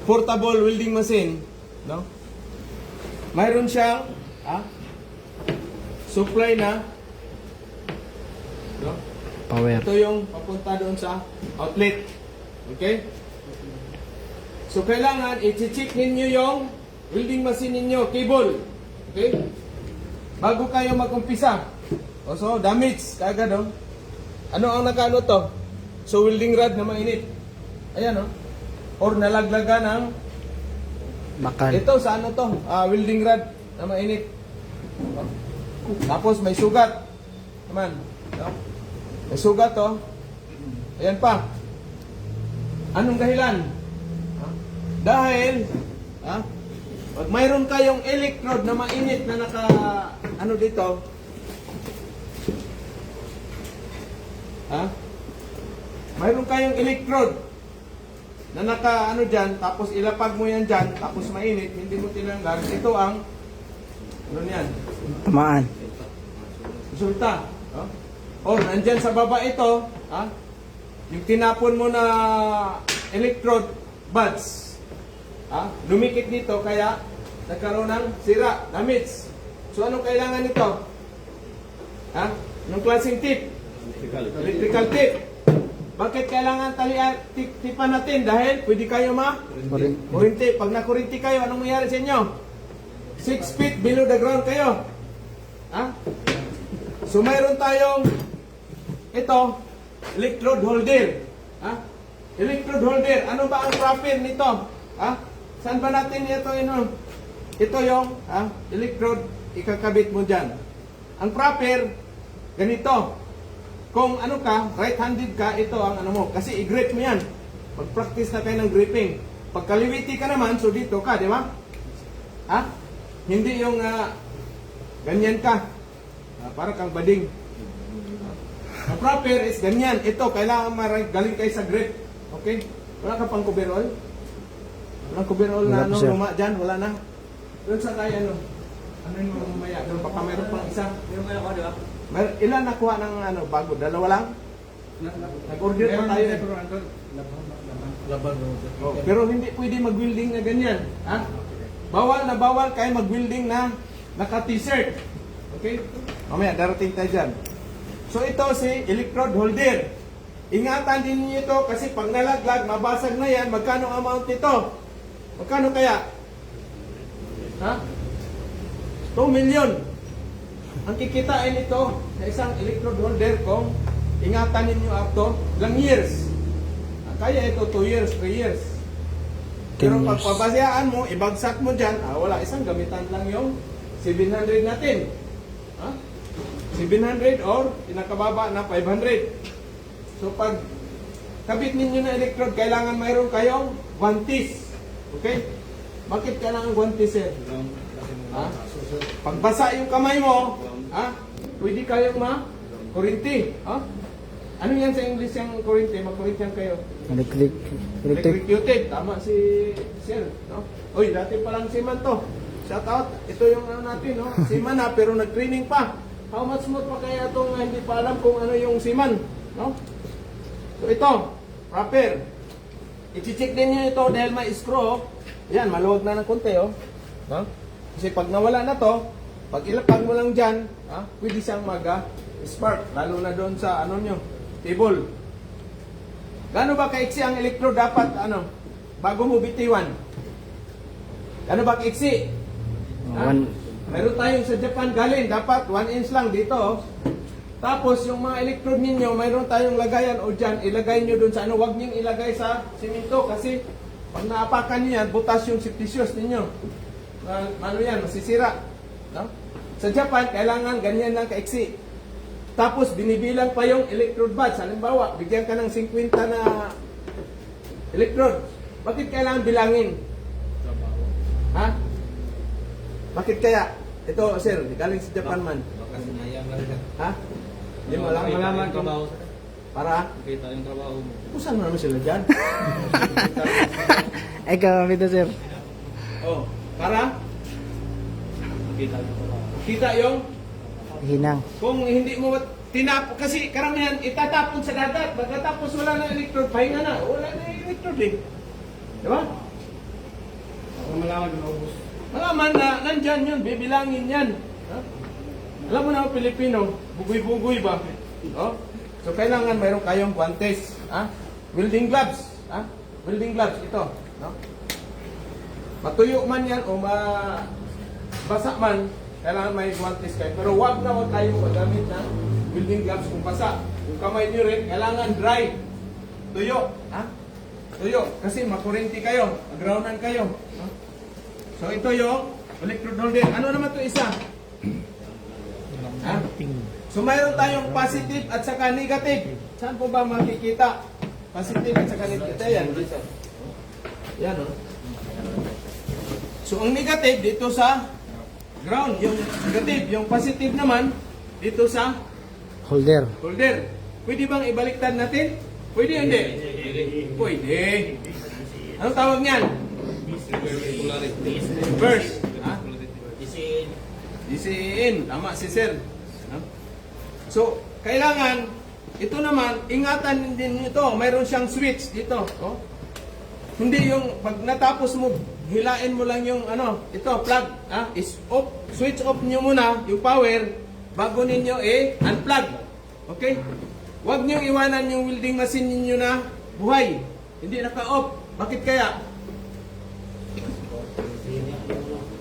portable welding machine, no? Mayroon siyang supply na, no? Power. Ito yung papunta doon sa outlet. Okay? So kailangan i-check ninyo yung welding machine ninyo, cable. Okay? Bago kayo mag-umpisa. O so, damage kagad, oh. Ano ang nakaano to? So welding rod na mainit. Ayan, oh. Or nalaglagan ng Bakal. ito sa ano to? Welding rod na mainit. Oh. Tapos may sugat. Naman, no? May sugat, oh. Ayan pa. Anong dahilan? Dahil pag mayroon kayong electrode na mainit na naka ano dito, mayroon kayong electrode na naka ano dyan, tapos ilapag mo yan dyan, tapos mainit, hindi mo tinanggal, ito ang ano yan? Tamaan. Resulta. O, nandyan sa baba ito, yung tinapon mo na electrode buds, lumikit dito, kaya nagkaroon ng sira, damage. So, anong kailangan nito? Anong klaseng tip? Electrical tip. Bakit kailangan tipan natin? Dahil pwede kayo kurinti. Pag nakurinti kayo, anong mangyari sa inyo? 6 feet below the ground kayo. So, mayroon tayong ito, electrode holder. Electrode holder. Ano ba ang proper nito? Saan ba natin ito? Ito yung electrode, ikakabit mo dyan. Ang proper, ganito. Kung ano ka, right-handed ka, ito ang ano mo. Kasi i-grip mo yan. Mag-practice na kayo ng gripping. Pag kaliwiti ka naman, so dito ka, di ba? Hindi yung ganyan ka. Para kang bading. Ang proper is ganyan. Ito, kailangan galing kayo sa grip. Okay? Wala ka pang coverall? Walang coverall na ano, luma dyan, wala na. Doon sa tayo, ano yung mamaya? Doon baka mayroon pang isa. Mayroon kayo ako, di ba? Ilan nakuha ng bago? Dalawa lang? Nag-order pa tayo. Pero hindi pwede mag-welding na ganyan. Bawal na bawal kayo mag-welding na naka-t-shirt. Okay? Mamaya, darating tayo dyan. So ito si electrode holder. Ingatan din niyo ito kasi pag nalaglag, mabasag na yan. Magkano amount nito? Magkano kaya? 2 million. Ang kikitain nito sa isang electrode holder kung ingatan ninyo after ilang years. Kaya ito 2 years, 3 years. Pero pag pabasyaan mo, ibagsak mo dyan, wala, isang gamitan lang yung 700 natin. 700 or pinakababa na 500. So pag kabit ninyo na electrode, kailangan mayroon kayong guantes. Okay? Bakit kailangan guantes, sir? Pagbasa yung kamay mo, pwede kayong kurinti. Ano yan sa English yung kurinti? Magkurintihan kayo. Electrocuted. Tama si sir. No? Uy, dati palang seaman to. Shout out. Ito yung ano natin, no? Seaman na, pero nag-training pa. How much more pa kaya itong hindi pa alam kung ano yung seaman? No? So ito, proper. I-check din nyo ito dahil may screw. Yan, maluwag na ng konti, oh. No? Kasi pag nawala na to, pag ilapag mo lang dyan, pwede siyang mag-spark. Lalo na doon sa ano nyo, table. Gano'n ba kaiksi ang electrode dapat, bago mo bitiwan? Gano'n ba kaiksi? Meron tayong sa Japan galing, dapat 1 inch lang dito. Oh. Tapos yung mga electrode ninyo, mayroon tayong lagayan o dyan, ilagay nyo doon sa huwag nyo ilagay sa simento kasi pag naapakan nyo yan, butas yung septitious ninyo. Ano yan, masisira. No? Sa Japan, kailangan ganyan lang kaiksi. Tapos binibilang pa yung electrode buds. Halimbawa, bigyan ka ng 50 na electrode. Bakit kailangan bilangin? Bakit kaya? Ito, sir, galing sa Japan man. Baka sinayang lang ka. Hindi mo lang. Malaman kung para? kita yung trabaho mo. Kusan mo naman sila dyan? Ikaw, ito sir. Para? Kita yung trabaho. Kita yung? Hinang. Kung hindi mo kasi karamihan itatapon sa dagat. Pagkatapos wala na electrode, pahinga na. Wala na electrode eh. Diba? talaga naubos. Malaman na nandyan yun, bibilangin yan. Ha? Alam mo na ang Pilipino, bugoy-bugoy ba? Oh? So kailangan mayroon kayong guantes. Ha? Welding gloves. Ha? Welding gloves, ito. No? Matuyo man yan o basa man, kailangan may guantes kayo. Pero wag kayong magamit ng welding gloves kung basa. Kung kamay nyo rin, kailangan dry. Tuyo. Ha? Tuyo. Kasi makurente kayo. Magrownan kayo. Ha? So ito yung electrode holder. Ano naman ito isa? Ha? So mayroon tayong positive at saka negative. Saan po ba makikita? Positive at saka negative. Yan. Dito. Yan o. So ang negative dito sa ground. Yung negative. Yung positive naman dito sa Holder. holder. Pwede bang ibaliktad natin? Pwede hindi? Pwede. Anong tawag niyan? Reverse. Ha? DCN. Tama si Sir. Ha? So, kailangan, ito naman, ingatan din ito. Mayroon siyang switch dito. Oh. Hindi yung, pag natapos mo, hilain mo lang yung, ito, plug. Ha? Is off. Switch off nyo muna, yung power, bago ninyo unplug. Okay? Huwag nyo iwanan yung welding machine ninyo na buhay. Hindi naka-off. Bakit kaya?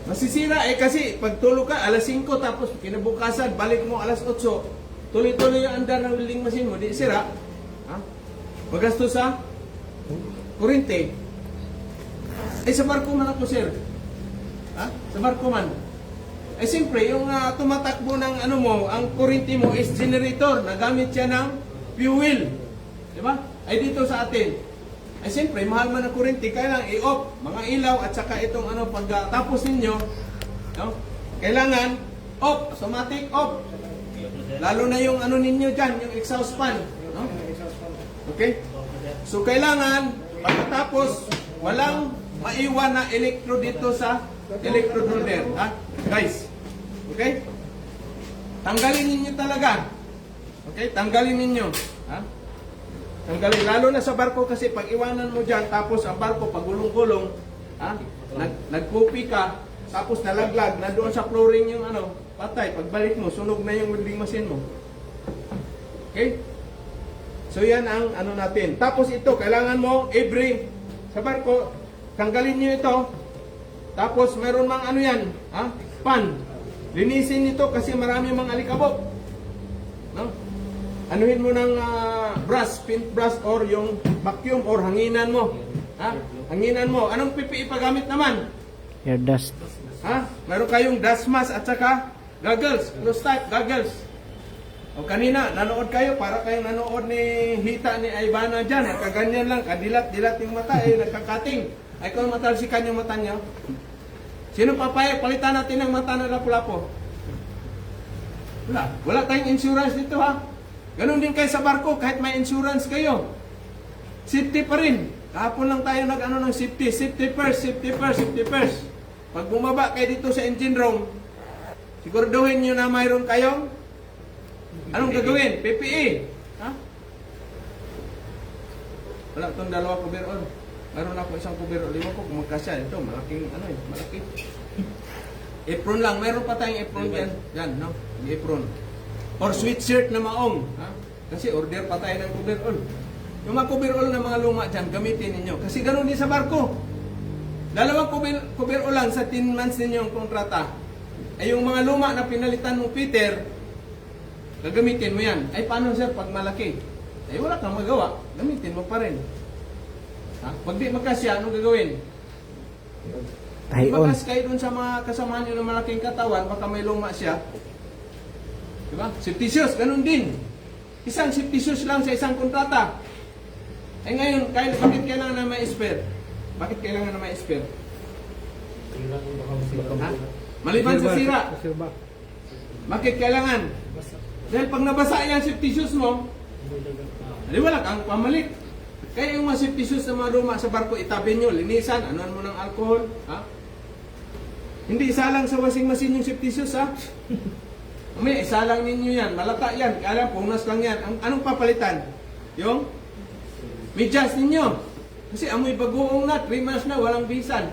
Masisira kasi pag tulog ka alas 5 tapos kinabukasan balik mo alas 8. Tuloy-tuloy yung andar ng welding machine mo, di sira. Ha? Magastos sa kurente. Sa barko man ako, sir. Ha? Sa barko man. Siyempre, yung tumatakbo ng ang kurente mo is generator. Nagamit siya ng fuel. Diba? Dito sa atin. Siyempre, mahal man ang kurente, kailangan i-off. Mga ilaw at saka itong pagkatapos ninyo, no? Kailangan off. Automatic off. Lalo na yung ninyo dyan, yung exhaust fan. No? Okay? So, kailangan, pagkatapos, walang maiwan na electrode dito sa electrode holder. Ha? Guys. Okay? Tanggalin ninyo talaga. Okay? Tanggalin ninyo. Ha? Tanggalin. Lalo na sa barko kasi pag iwanan mo dyan, tapos ang barko pagulong-gulong, ha? Nagpupi ka, tapos nalaglag, na doon sa flooring yung patay. Pagbalik mo, sunog na yung welding machine mo. Okay? So yan ang natin. Tapos ito, kailangan mo sa barko, tanggalin nyo ito. Tapos meron mang yan, ha? Pan. Linisin nito kasi marami mang alikabok. No? Anuhin mo ng brush, paint brush or yung vacuum or hanginan mo. Ha? Hanginan mo. Anong ipagamit naman? Air dust. Ha? Meron kayong dust mask at saka goggles. Close type goggles. O kanina, nanood kayo para kayong nanood ni Hita ni Ivana dyan. Nakaganyan lang, kadilat-dilat yung mata, nagkakating. Ay kung matalsikan yung mata niya. Sino papayag? Palitan natin ng mata na lapu-lapo. Wala. Wala tayong insurance dito, ha? Ganon din kayo sa barko, kahit may insurance kayo. Safety pa rin. Kahapon lang tayo ng safety. Safety first, safety first, safety first. Pag bumaba kayo dito sa engine room, siguraduhin nyo na mayroon kayong anong gagawin? PPE. Ha? Wala itong dalawa coverall. Mayroon ako isang coverall. Lima ko kung magkasya. Ito, malaking malaki. Apron lang. Mayroon pa tayong apron yan. Yan, no? Apron. Or sweatshirt na maong. Ha? Kasi order pa tayo ng coverall. Yung mga coverall na mga luma dyan, gamitin ninyo. Kasi ganun din sa barko. Dalawang coverall lang sa 10 months ninyong kontrata. Ay yung mga luma na pinalitan mo, Peter, gagamitin mo yan. Ay paano sir pag malaki? Ay wala kang magawa. Gamitin mo pa rin. Ha? Pag di magkasya, anong gagawin? Tahi-on. Makas kayo dun sa mga kasamahan nyo ng malaking katawan, baka may luma siya. Diba? Safety shoes, ganun din. Isang safety shoes lang sa isang kontrata. Eh ngayon, bakit kailangan na may spare? Bakit kailangan na may spare? Ha? Maliban sa sira. Bakit kailangan? Dahil pag nabasa yung safety shoes mo, wala kang pamalit. Kaya yung mga safety shoes na mga luma sa barko, itabi nyo, linisan, anuan mo ng alcohol. Ha? Hindi isa lang sa washing machine yung safety shoes, ha? May isa lang ninyo yan, malata yan, kaya punas lang yan. Anong papalitan? Yung medyas ninyo. Kasi amoy bagoong na, 3 months na, walang bisan.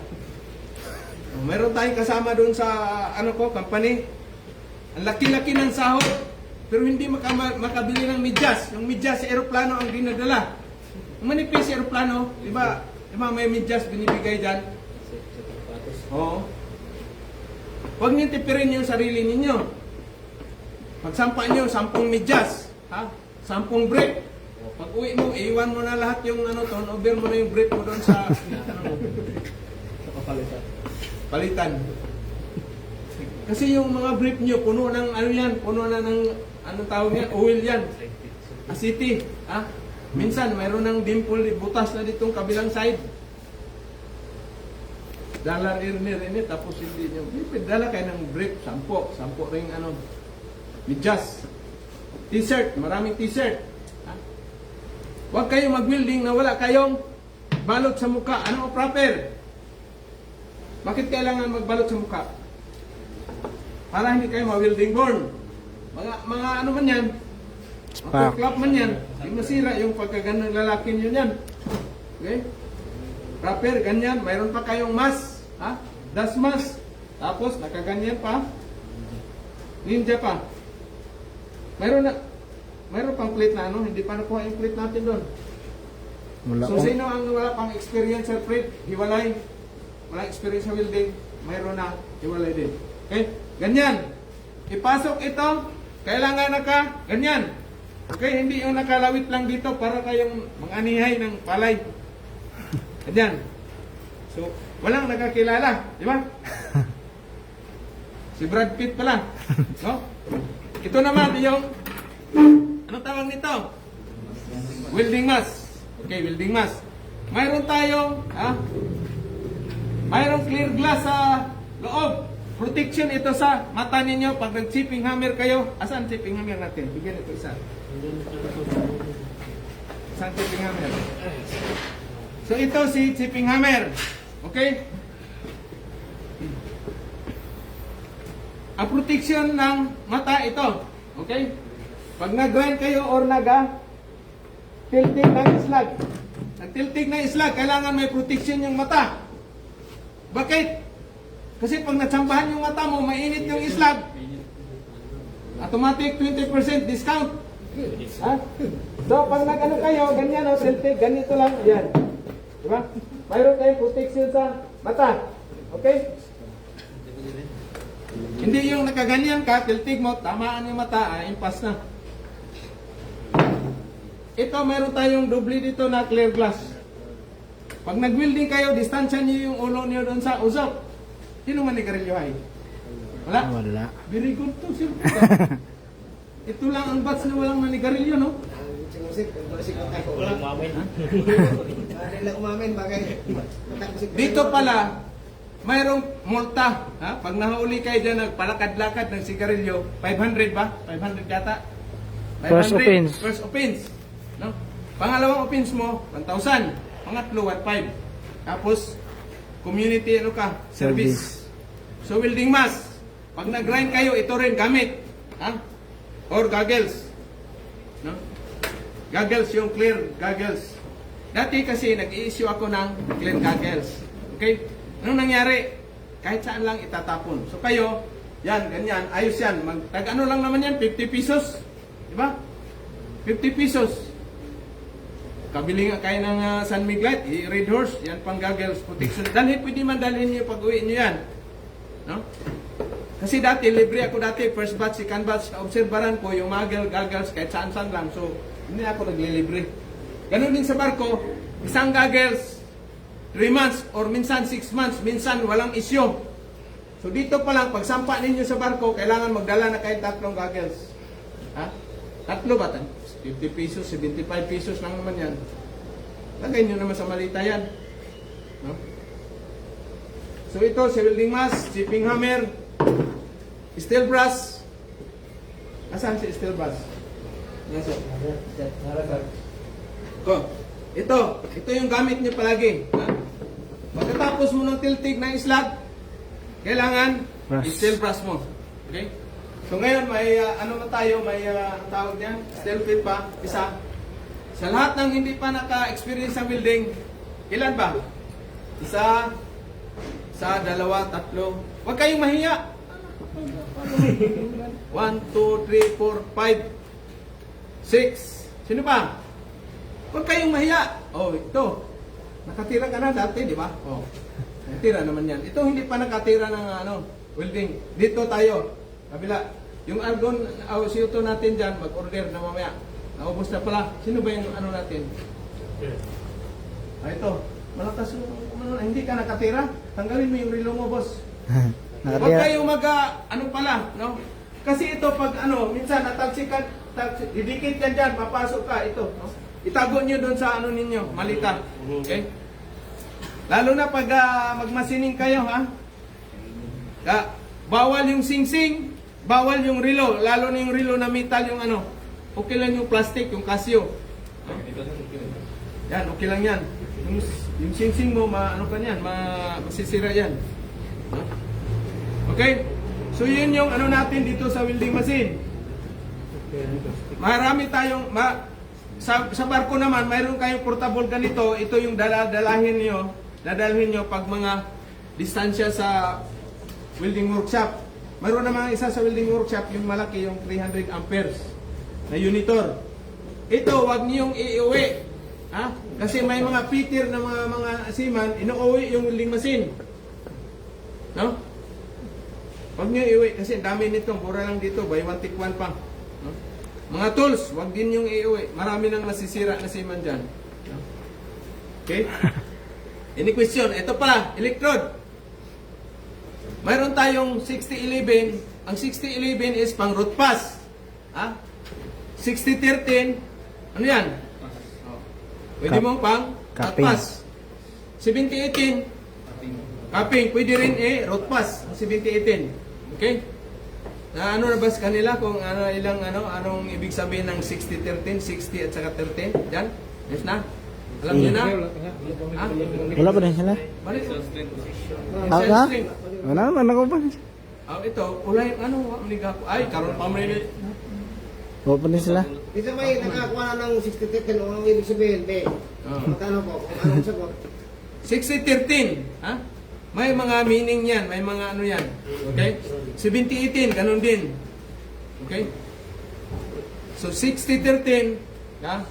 Mayroon tayong kasama doon sa company. Ang laki-laki ng sahod, pero hindi makabili ng medyas. Yung medyas sa eroplano ang dinadala. Ang manipis sa eroplano, di ba may medyas binibigay dyan? Oo. Huwag niyo tipirin yung sarili ninyo. Pagsampa niyo, 10 medyas. 10 brief. Pag uwi mo, iwan mo na lahat yung turnover mo na yung brief mo doon sa Kapalitan. palitan. Kasi yung mga brief nyo, puno ng puno na ng, tawag yan, oil yan. Asiti. Minsan, mayroon ng dimple, butas na ditong kabilang side. Dala rin, tapos hindi nyo. Dala kayo ng brief, 10 ring medyas. T-shirt, maraming t-shirt. Huwag kayong mag-welding na wala kayong balot sa mukha. Ano o proper? Bakit kailangan magbalot sa mukha? Para hindi kayo ma-welding born. Mga ano man yan, Spark. clap man yan, hindi masira yung pagkagan ng lalaki nyo yan. Okay? Proper, ganyan. Mayroon pa kayong mask. Dust mask. Tapos, nakaganyan pa. Ninja pa. Mayroon pang plate na hindi pa nakuha yung plate natin doon. Wala So, pang- sino ang wala pang experience sa plate? Hiwalay. Wala experience sa welding, mayroon na, hiwalay din. Okay? Ganyan. Ipasok ito, kailangan ganyan. Okay? Hindi yung nakalawit lang dito para kayong manganihay ng palay. Ganyan. So, walang nakakilala. Di ba? Si Brad Pitt pala. No? Ito naman yung, anong tawag nito? Welding mask. Okay, welding mask. Mayroon tayong, mayroong clear glass sa loob. Protection ito sa mata ninyo pag nag-chipping hammer kayo. Asan chipping hammer natin? Bigyan ito isa. Saan chipping hammer? So ito si chipping hammer. Okay? Ang protection ng mata ito. Okay? Pag nag-grind kayo or tilting ng slag. Nag-tilting ng slag, kailangan may protection yung mata. Bakit? Kasi pag natsambahan yung mata mo, mainit yung slag. Automatic 20% discount. So pag kayo, ganyan tilting, ganito lang, yan. Diba? Mayroon kayong protection sa mata. Okay? Hindi yung nakaganyan ka, tiltig mo, tamaan yung mata, impas na. Ito, mayroon tayong doble dito na clear glass. Pag nag-welding kayo, distansya niyo yung ulo niyo doon sa usok. Sino man nigarilyo ay? Wala? Wala. Very good to, sir. Ito lang ang batch na walang manigarilyo, no? Walang mamin. Dito pala, mayroong multa. Pag nahuli kayo dyan, nagpalakad-lakad ng sigarilyo, 500 ba? 500 yata? 500, First offense. First offense. No? Pangalawang offense mo, 1,000. Pangatlo, 1,500. Tapos, community service. So, welding mask. Pag nag-grind kayo, ito rin gamit. Or goggles. No? Goggles, yung clear goggles. Dati kasi, nag-i-issue ako ng clear goggles. Okay? Anong nangyari? Kahit saan lang itatapon. So, kayo, yan, ganyan, ayos yan. Tag-ano lang naman yan, 50 pesos. Diba? 50 pesos. Kabili nga kayo ng San Miguel, Red Horse, yan pang goggles, protection. Pwede man dalhin nyo pag uwi nyo yan. No? Kasi dati, libre ako dati, first batch, second batch, obserbaran ko yung mga goggles kahit saan-saan lang. So, hindi ako naglilibre. Ganun din sa barko, isang goggles, 3 months, or minsan 6 months, minsan walang issue. So, dito pa lang, pag sampa ninyo sa barko, kailangan magdala na kayo 3 goggles. Tatlo ba? 50 pesos, 75 pesos lang naman yan. Lagay nyo naman sa malita yan. No? So ito, si welding mask, chipping hammer, steel brass. Asan si steel brass? Yes, sir. Ito yung gamit nyo palagi. Pagkatapos mo ng tiltig ng slag, kailangan steel brass mo. Okay? So ngayon, may may tawag niyan, steel plate pa, isa. Sa lahat ng hindi pa naka-experience sa welding, ilan ba? Isa, sa dalawa, tatlo. Huwag kayong mahiya. 1, 2, 3, 4, 5, 6. Sino pa? Huwag kayong mahiya. Oh, ito. Nakatira ka na dati, di ba? Oh. Nakatira naman yan. Ito hindi pa nakatira ng welding. Dito tayo. Kabila. Yung argon, CO2 natin dyan, mag-order na mamaya. Naubos na pala. Sino ba yung natin? Ito. Malakas yung, hindi ka nakatira. Tanggalin mo yung relo mo, boss. Huwag Nakatira. kayong no? Kasi ito pag minsan natalsikan, didikit yan dyan, papasok ka, ito, no? Itago nyo doon sa ninyo, malita. Okay? Lalo na pag magmasining kayo, ha? Bawal yung singsing, bawal yung relo, lalo na yung relo na metal yung okay lang yung plastic, yung Casio. Yan, okay lang yan. Yung singsing mo, masisira yan. Okay? So yun yung natin dito sa welding machine. Marami tayong sa barko naman, mayroon kayong portable ganito. Ito yung dadalhin nyo pag mga distansya sa welding workshop. Mayroon naman isa sa welding workshop, yung malaki, yung 300 amperes na unitor. Ito, wag niyong iuwi. Ha? Kasi may mga fitter na mga seaman, inuuwi yung welding machine. No? Wag niyo iuwi kasi dami nito, mura lang dito, buy one take one pa. No? Mga tools, wag din yung iuwi. Marami nang nasisira na seaman dyan. No? Okay? Any question? Ito pala, electrode. Mayroon tayong 6011. Ang 6011 is pang root pass. Ha? 6013, ano yan? Pwede mong pang root Cupping. pass. 7018, cupping. Pwede rin root pass. 7018. Okay? Nabas kanila kung anong ibig sabihin ng 6013, 60 at saka 13? Diyan? Yes na? Alam niyo na? Ha? Wala pa rin sila. Balik. Ah, ha? Wala naman ako pa. Ito, ulay, maniga ko. Ay, karon pa mo rin. Wala pa rin sila. Isa may nakakuha na ng 60-10 o ang ibig sabihin, be. Magkano po? Kung anong sagot? 6013, ha? May mga meaning yan, may mga yan. Okay? 7018, ganun din. Okay? So 6013, ha?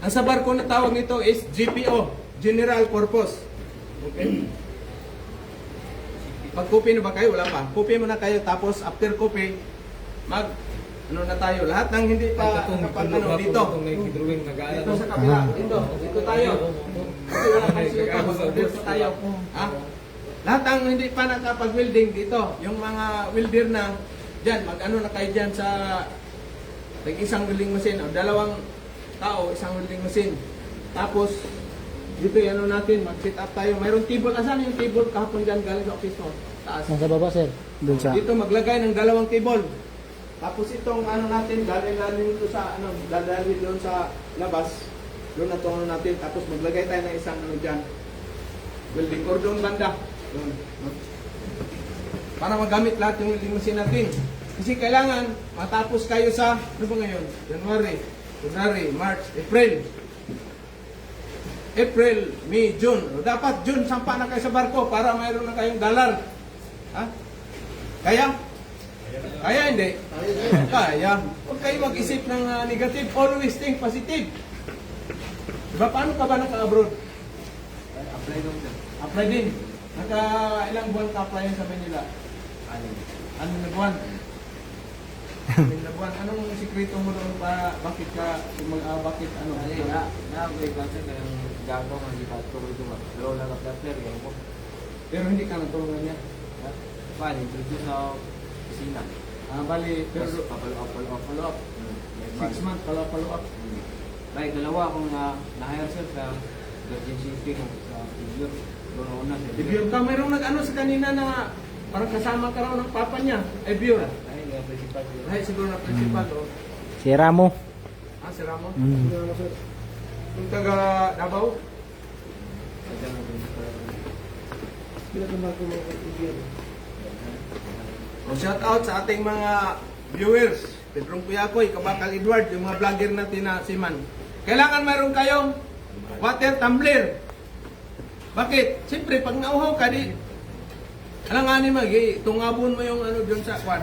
Ang sa barko na tawag nito is GPO, General Purpose. Okay? Mag-copy na ba kayo? Wala pa. Copy muna kayo, tapos after copy, na tayo. Lahat ng hindi pa dito. Dito sa kabila. Dito tayo. Kasi wala kayo dito. Dito tayo. Ha? Lahat ng hindi pa nakapag-welding dito. Yung mga welder na dyan, na kayo dyan sa isang welding machine o dalawang tao, isang welding machine. Tapos, dito natin, mag-set up tayo. Mayroong table. Asan yung table kahapon dyan galing sa office mo? Taas. Nasa baba, sir. Doon sa... Dito maglagay ng dalawang table. Tapos itong natin, galing ito sa dadalhin doon sa labas. Doon na ito natin. Tapos maglagay tayo ng isang dyan. Welding cordon banda. Doon. Para magamit lahat yung welding machine natin. Kasi kailangan matapos kayo sa, ano ba ngayon? January, February, March, April, May, June. Dapat June, sampa na kayo sa barko para mayroon na kayong dollar. Ha? Kaya? Kaya hindi? Kaya. Huwag kayo mag-isip ng negative. Always think positive. Diba? Paano ka ba naka-abroad? Apply doon sir. Apply din. Ilang buwan ka-apply sa Manila? Ano na buwan? Anong sikreto mo doon para bakit ka bakit Na-apply ka sir. Kaya gagaw nga hindi ka tuloy doon. Pero lang ka player. Kaya mo. pero hindi ka natulungan niya? Paano? Introduce sa opisina. Bali, pero Follow up. 6 months follow up. Right, dalawa akong na-hire sir sa Virgin Shipping sa Ibur. Doon ako na sir. Ibure ka, mayroong nag-ano sa kanina na parang kasama ka raw ng papa niya. Ibure. Ay, principal. Ay, siguro na principal. Oh. Si Ramo. Si Ramon. Mm. Yung taga Davao. Sadya ng principal. Shout out sa ating mga viewers. Pedrong Kuyakoy, Kabakal Edward, yung mga vlogger natin na siman. Kailangan mayroon kayong water tumbler. Bakit? Siyempre, pag nauhaw ka, Alang nga ni Magi, tungabon mo yung ano dyan sa kwan.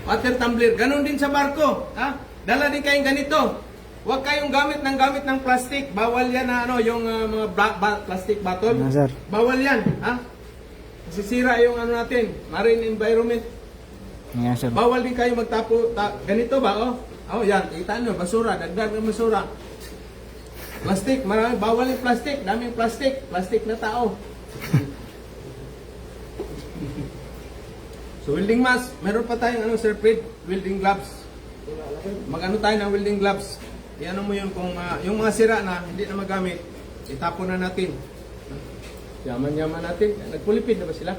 Water tumbler. Ganon din sa barko. Ha? Dala din kayong ganito. Huwag kayong gamit ng plastic. Bawal yan na ano, yung mga plastic bottle. Sir. Bawal yan. Ha? Sisira yung ano natin, marine environment. Yan, sir. Bawal din kayo magtapo. Ganito ba? Oh, yan. Kita nyo, basura. Dagdag ng basura. Plastic. Marami. Bawal yung plastic. Daming plastic. Plastic na tao. So, welding mask. Meron pa tayong ano, Sir Fred? Welding gloves. Mag-ano tayo ng welding gloves. Iano mo yun kung yung mga sira na hindi na magamit, itapon na natin. Yaman-yaman natin. Nagpulipid na ba sila?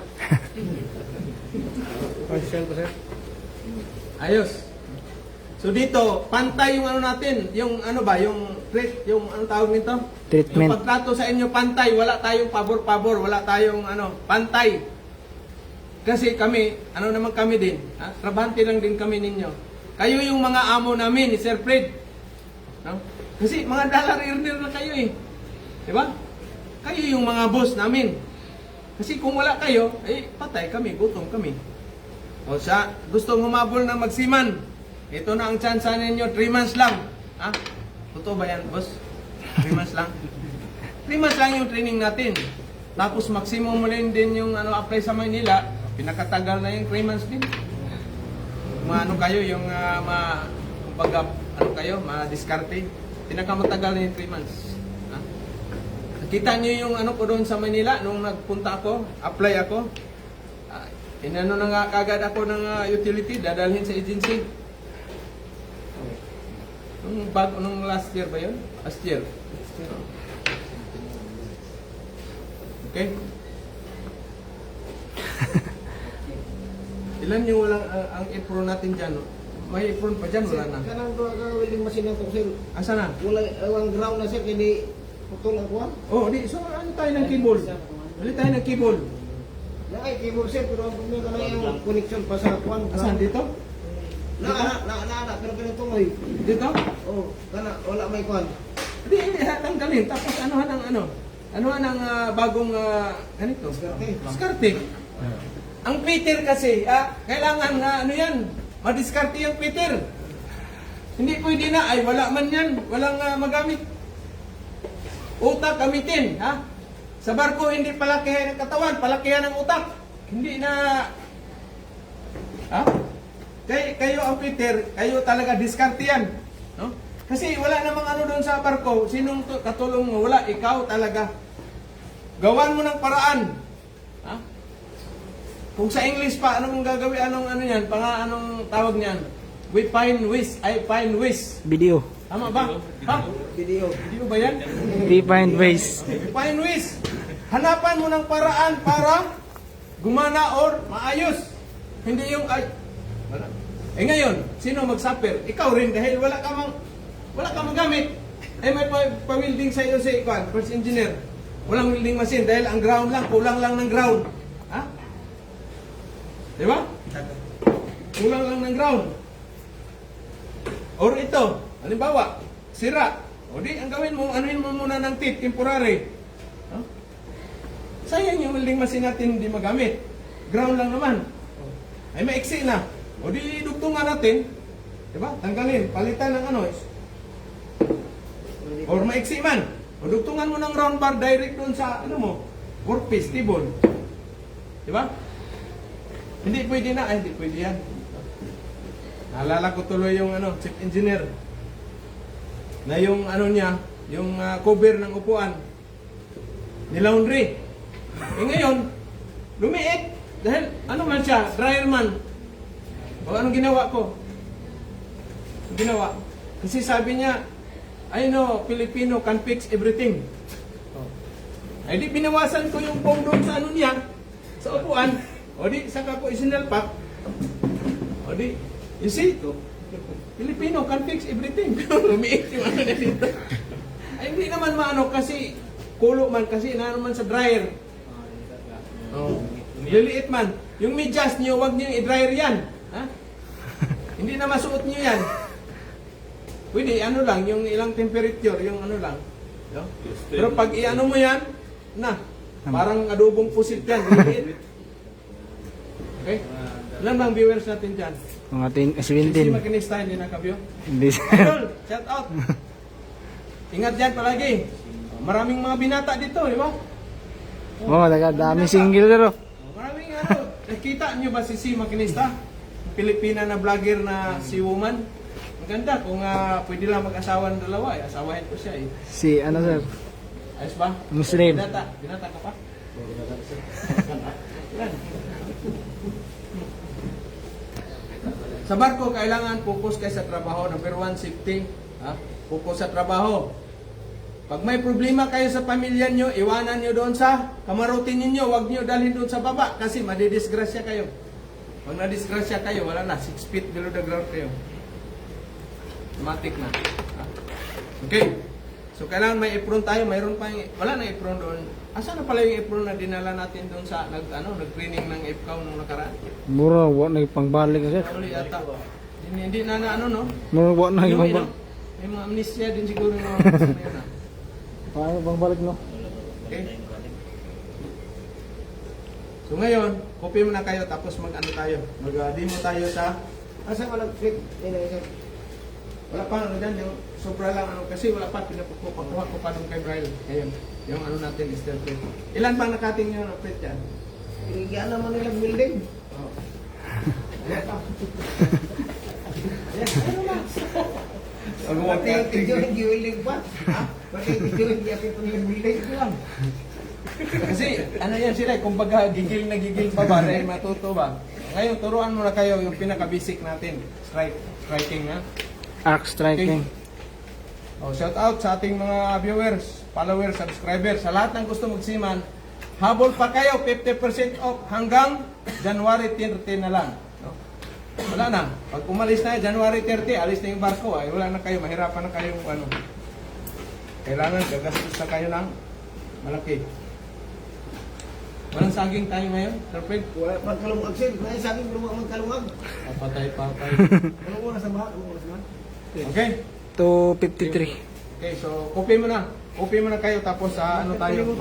Question ko, sir. Ayos. So dito, pantay yung ano natin, yung ano ba, yung treat, yung ano tawag nito? Treatment. Yung pagtrato sa inyo, pantay. Wala tayong pabor-pabor, wala tayong ano, pantay. Kasi kami, ano naman kami din, ha? Trabahante lang din kami ninyo. Kayo yung mga amo namin, ni Sir Fred. No? Kasi mga dollar earner na kayo eh. Diba? Kayo yung mga boss namin. Kasi kung wala kayo, patay kami, gutom kami. O sa gustong humabol na magsiman, ito na ang chance ninyo, 3 months lang. Ha? Totoo ba yan, boss? 3 months lang? 3 months lang yung training natin. Tapos maximum mo rin din yung ano, apply sa Manila, pinakatagal na yung 3 months din. Kung ano kayo, yung kumbaga, ano kayo, ma-diskarte. Pinakamatagal na yung 3 months. Ha? Nakita nyo yung ano ko doon sa Manila, nung nagpunta ako, apply ako. Inano na nga kagad ako ng utility, dadalhin sa agency. Nung last year ba yun? Last year. Okay? Ilan yung walang ang apron natin dyan? No? May apron pa dyan, wala na. Kanang doon ka welding machine ng sir. Asa na? Walang ground na sir, hindi putol ang kuwan. Oh, di. So, ano tayo ng keyboard? Ano tayo ng keyboard? Ay, keyboard sir, pero ang problema ka na yung connection pa sa kuwan. Asan? Dito? Na, pero ganito mo eh. Dito? Oh, wala may kuwan. Hindi, tanggalin. Tapos anuhan ang ano? Anuhan ang bagong ganito? Diskarte. Ang Peter kasi, kailangan na ano yan, madiskarte yung Peter. Hindi pwede na, ay wala man yan, walang magamit. Utak gamitin, ha? Sa barko, hindi palakihan ng katawan, palakihan ng utak. Hindi na, ha? Kayo ang Peter, kayo talaga diskarte yan. No? Kasi wala namang ano doon sa barko, sinong katulong mo, wala, ikaw talaga. Gawan mo ng paraan. Ha? Kung sa English pa, anong gagawin, anong ano yan, anong tawag niyan? We find ways, I find ways. Video. Tama ba? Ha? Video. Video ba yan? We find ways. We find ways. Hanapan mo ng paraan para gumana or maayos. Hindi yung, ay, wala. Eh ngayon, sino mag-suffer? Ikaw rin dahil wala ka magamit. Eh may pa-welding sa iyo si Ikwan, first engineer. Walang welding machine dahil ang ground lang, kulang lang ng ground. Ha? Di ba? Kulang lang ng ground. Or ito, halimbawa, sira. O di, ang gawin mo, anuhin mo muna ng tip, temporary. Huh? Sayang yung welding machine natin hindi magamit. Ground lang naman. Ay maiksi na. O di, dugtungan natin. Di ba? Tanggalin, palitan ng ano. Or maiksi man. O dugtungan mo ng round bar direct doon sa, ano mo, workpiece, table. Di ba? Hindi pwede na, ay hindi pwede yan. Naalala ko tuloy yung ano, chief engineer. Na yung ano niya, yung cover ng upuan. Nilaundry. Eh ngayon, lumiit. Dahil ano man siya, dryer man. O anong ginawa ko? Anong ginawa? Kasi sabi niya, I know Filipino can fix everything. Ay di binawasan ko yung foam doon sa ano niya, sa upuan. O di, saka ko isinalpak. O di, you see, Filipino can fix everything. Lumiit yung ano na dito. Ay hindi naman maano kasi, kulo man kasi, na naman sa dryer. Oh, liliit man. Yung medyas niyo, wag niyo i-dryer yan. Ha? Hindi na masuot niyo yan. Pwede, ano lang, yung ilang temperature, yung ano lang. No? Pero pag i-ano mo yan, na, Parang adobong pusit yan. Liliit. Okay? Ilan bang viewers natin dyan? Mga Si 17. Makinista, hindi nakabyo. Hindi sir. Idol, shout out. Ingat dyan palagi. Maraming mga binata dito, di ba? Oh, dami single sir. Oh. Maraming ano. Nakita nyo ba si Makinista? Pilipina na vlogger na si woman. Maganda kung pwede lang mag-asawa ng dalawa. Asawahin ko siya eh. Si ano sir? Ayos ba? Muslim. Binata ka pa? Yan. Sa barko, kailangan focus kayo sa trabaho. Number 1, safety. Ha? Focus sa trabaho. Pag may problema kayo sa pamilya nyo, iwanan nyo doon sa kamarutin ninyo. Huwag nyo dalhin doon sa baba kasi madidisgrasya kayo. Pag nadisgrasya kayo, wala na. 6 feet below the ground kayo. Matik na. Ha? Okay. So, kailangan may apron tayo. Mayroon pa yung, wala na apron doon. Asa na pala yung apron na dinala natin doon sa nag-training ng FCAW nung nakaraan? Mura wa na pangbalik sir. Uli yata. Hindi na ano, no? Mura wa na Yung, pangbalik. may mga amnesia din siguro yung mga person na yun, ha? Paano pangbalik no? Okay? So ngayon, copy muna kayo tapos mag-ano tayo. Mag-demo tayo sa... Asa walang flip? Sir. Wala pa ano dyan, yung sobra lang ano. Kasi wala pa, pinapakuha ko pa nung kay Braille. Ayun, yung ano natin, still print. Ilan bang nakating nyo na print dyan? Pinigyan naman nilang building. Oh. Ayan pa. Ayan, ano na? Pati yung building pa. Ha? Pati yung building ko lang. Kasi ano yan sila, kumbaga gigil na gigil pa ba dahil matuto ba? Ngayon, turuan mo na kayo yung pinaka-basic natin. Striking na. Arc striking. Oh, shout out sa ating mga viewers, followers, subscribers. Sa lahat ng gusto magsiman, habol pa kayo, 50% off hanggang January 30 na lang. No? Wala na. Pag umalis na January 30, alis na yung barko. Ay, wala na kayo, mahirapan na kayong ano. Kailangan gagastos na kayo ng malaki. Walang saging tayo ngayon, Sir Fred? Wala pang kalungag sir. May sabi mo magkalungag. Patay. Anong oras na ba? Anong oras na? Okay? 253. Okay, so copy mo na. Copy mo na kayo tapos ano tayo.